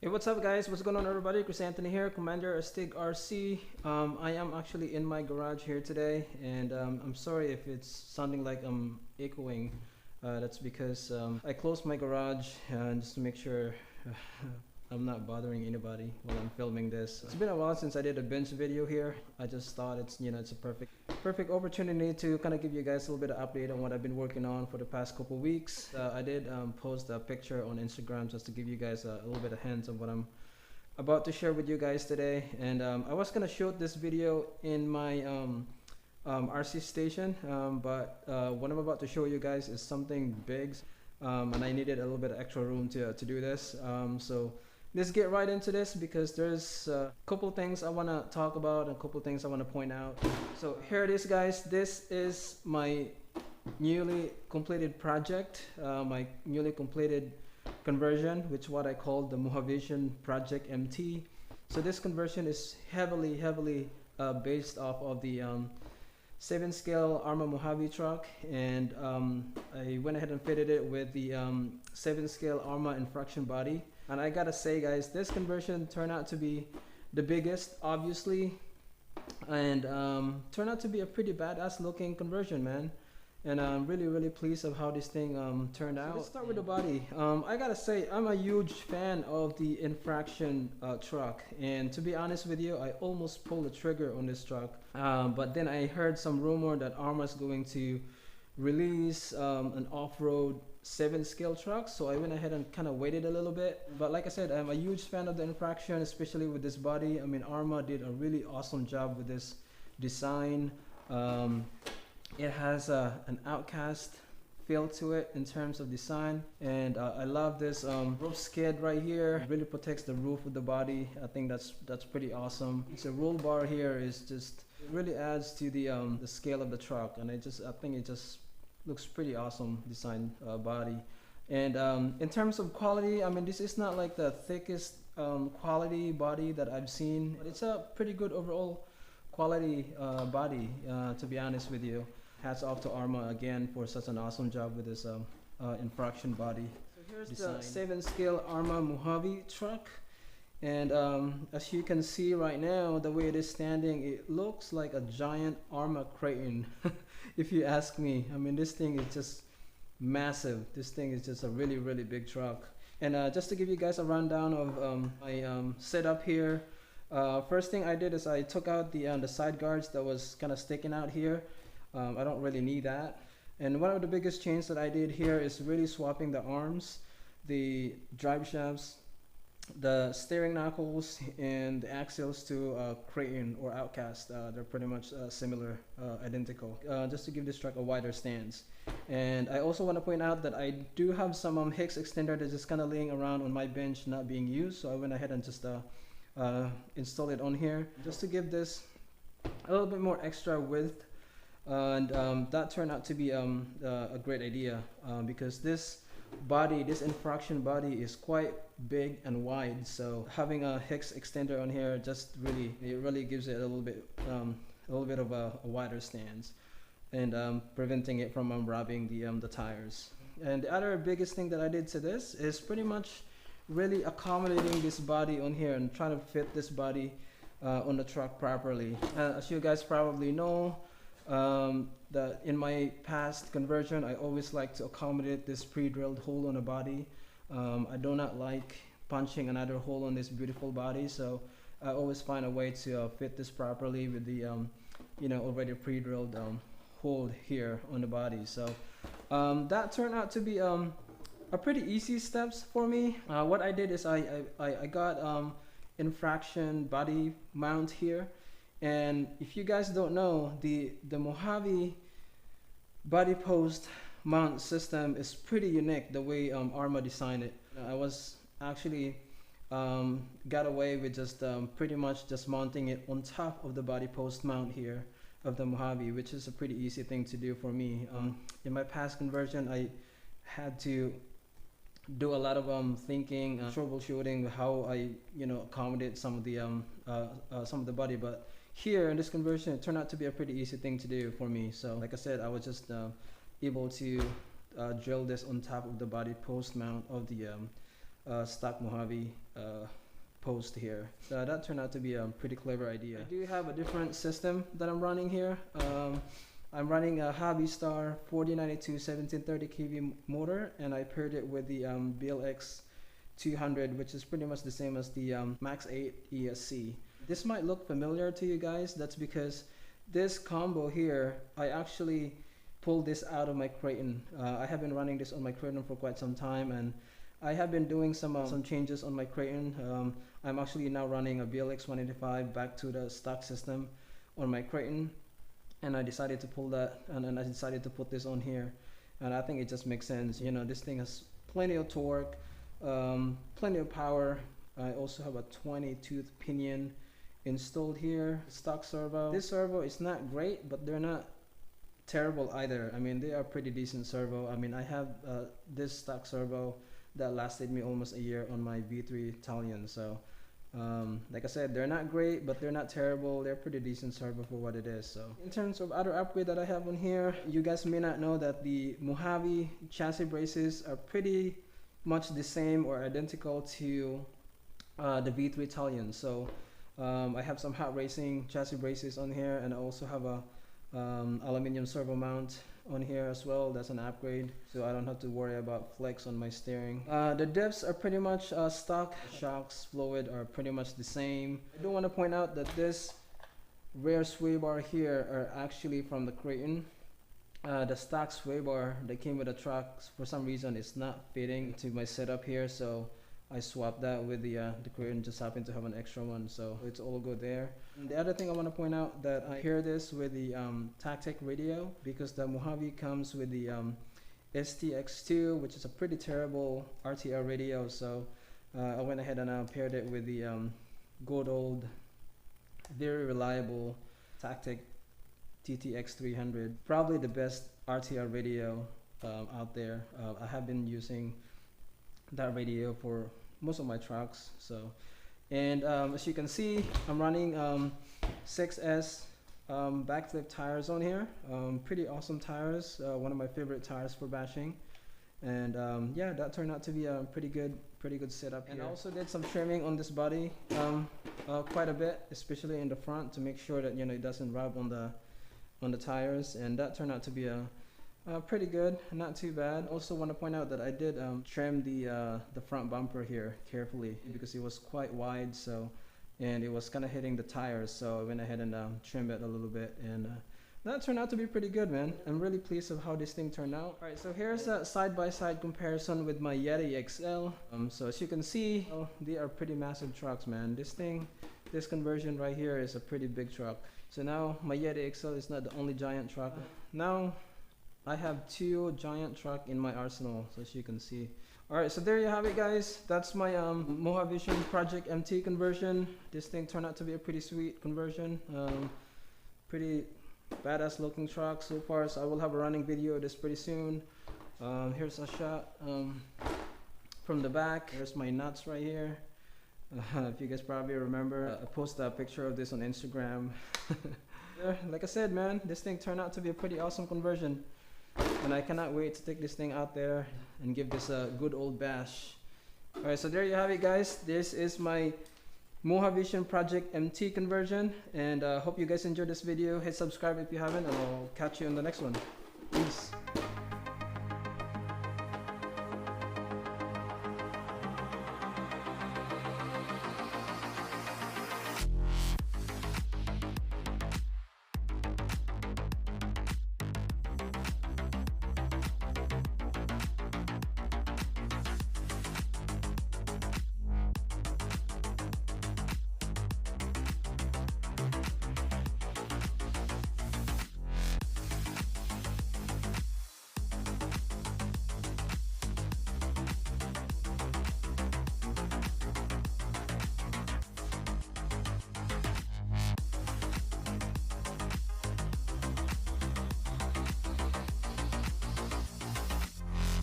Hey, what's up, guys? What's going on, everybody? Chris Anthony here, Commanderastig RC. I am actually in my garage here today, and I'm sorry if it's sounding like I'm echoing. That's because I closed my garage just to make sure I'm not bothering anybody while I'm filming this. It's been a while since I did a bench video here. I just thought it's a perfect opportunity to kind of give you guys a little bit of update on what I've been working on for the past couple weeks. I did post a picture on Instagram just to give you guys a little bit of hints of what I'm about to share with you guys today. And I was gonna shoot this video in my RC station, but what I'm about to show you guys is something big, and I needed a little bit of extra room to do this. So let's get right into this because there's a couple things I want to talk about and a couple things I want to point out. So here it is, guys. This is my newly completed project, my newly completed conversion, which what I call the Mojavition Project MT. So this conversion is heavily based off of the 7-scale Arrma Mojave truck, and I went ahead and fitted it with the 7-scale Arrma infraction body. And I gotta say, guys, this conversion turned out to be the biggest, obviously, and turned out to be a pretty badass looking conversion, man. And I'm really pleased of how this thing turned out. So let's start with the body. I gotta say, I'm a huge fan of the infraction truck, and to be honest with you, I almost pulled the trigger on this truck, but then I heard some rumor that Arrma is going to release an off-road 7-scale truck, so I went ahead and kind of waited a little bit. But like I said, I'm a huge fan of the infraction, especially with this body. I mean, Arrma did a really awesome job with this design. It has an outcast feel to it in terms of design, and I love this roof skid right here. It really protects the roof of the body. I think that's pretty awesome. It's a roll bar here is just, it really adds to the scale of the truck, and I think it just looks pretty awesome design body. And in terms of quality, I mean, this is not like the thickest quality body that I've seen, but it's a pretty good overall quality body, to be honest with you. Hats off to Arrma again for such an awesome job with this infraction body. So here's design. The 7-scale Arrma Mojave truck, and as you can see right now, the way it is standing, it looks like a giant Arrma crane. If you ask me, I mean, this thing is just massive. This thing is just a really big truck. And just to give you guys a rundown of my setup here, first thing I did is I took out the side guards that was kind of sticking out here. I don't really need that. And one of the biggest changes that I did here is really swapping the arms, the drive shafts, the steering knuckles, and the axles to Creighton or Outcast. They're pretty much similar, identical, just to give this truck a wider stance. And I also want to point out that I do have some Hicks extender that's just kind of laying around on my bench not being used, so I went ahead and just install it on here just to give this a little bit more extra width. And that turned out to be a great idea, because this infraction body is quite big and wide, so having a Hicks extender on here just really gives it a little bit of a wider stance, and preventing it from rubbing the tires. And the other biggest thing that I did to this is pretty much really accommodating this body on here and trying to fit this body on the truck properly. As you guys probably know, that in my past conversion, I always like to accommodate this pre-drilled hole on the body. I do not like punching another hole on this beautiful body, so I always find a way to fit this properly with the already pre-drilled hole here on the body. So that turned out to be a pretty easy steps for me. What I did is I got infraction body mount here. And if you guys don't know, the Mojave body post mount system is pretty unique the way Arrma designed it. I was actually got away with just pretty much just mounting it on top of the body post mount here of the Mojave, which is a pretty easy thing to do for me. In my past conversion, I had to do a lot of thinking, troubleshooting how I accommodate some of the body, but here in this conversion, it turned out to be a pretty easy thing to do for me. So like I said, I was just able to drill this on top of the body post mount of the stock Mojave post here. So that turned out to be a pretty clever idea. I do have a different system that I'm running here. I'm running a Hobby Star 4092 1730 kV motor, and I paired it with the BLX 200, which is pretty much the same as the Max 8 ESC. This might look familiar to you guys. That's because this combo here, I actually pulled this out of my Creighton. I have been running this on my Creighton for quite some time, and I have been doing some changes on my Creighton. I'm actually now running a BLX 185 back to the stock system on my Creighton, and I decided to pull that, and I decided to put this on here, and I think it just makes sense. You know, this thing has plenty of torque, plenty of power. I also have a 20-tooth pinion installed here. Stock servo. This servo is not great, but they're not terrible either. I mean, they are pretty decent servo. I mean, I have this stock servo that lasted me almost a year on my V3 Italian. So like I said, they're not great, but they're not terrible. They're pretty decent servo for what it is. So in terms of other upgrade that I have on here, you guys may not know that the Mojave chassis braces are pretty much the same or identical to the V3 Italian. So I have some hot racing chassis braces on here, and I also have a aluminum servo mount on here as well. That's an upgrade, so I don't have to worry about flex on my steering. The diffs are pretty much stock. Shocks, fluid are pretty much the same. I do want to point out that this rear sway bar here are actually from the Creighton. The stock sway bar that came with the truck, for some reason it's not fitting to my setup here, so I swapped that with the Creighton. Just happened to have an extra one, so it's all good there. And the other thing I want to point out, that I pair this with the Tactic radio, because the Mojave comes with the STX2, which is a pretty terrible RTR radio. So I went ahead and I paired it with the good old, very reliable Tactic TTX300. Probably the best RTR radio out there. I have been using that radio for most of my trucks. So, and as you can see, I'm running 6S backflip tires on here. Pretty awesome tires, one of my favorite tires for bashing. And yeah, that turned out to be a pretty good setup here. And I also did some trimming on this body quite a bit, especially in the front, to make sure that, you know, it doesn't rub on the tires, and that turned out to be pretty good, not too bad. Also want to point out that I did trim the front bumper here carefully, because it was quite wide, so, and it was kind of hitting the tires, so I went ahead and trimmed it a little bit, and that turned out to be pretty good, man. I'm really pleased of how this thing turned out. Alright, so here's a side-by-side comparison with my Yeti XL. So as you can see, they are pretty massive trucks, man. This conversion right here is a pretty big truck. So now my Yeti XL is not the only giant truck. Now I have 2 giant truck in my arsenal, so as you can see. Alright, so there you have it, guys. That's my Mojavition Project MT conversion. This thing turned out to be a pretty sweet conversion. Pretty badass looking truck so far, so I will have a running video of this pretty soon. Here's a shot from the back. There's my nuts right here. If you guys probably remember, I posted a picture of this on Instagram. Like I said, man, this thing turned out to be a pretty awesome conversion, and I cannot wait to take this thing out there and give this a good old bash. Alright, so there you have it, guys. This is my Mojavition Project MT conversion, and hope you guys enjoyed this video. Hit subscribe if you haven't, and I'll catch you in the next one. Peace.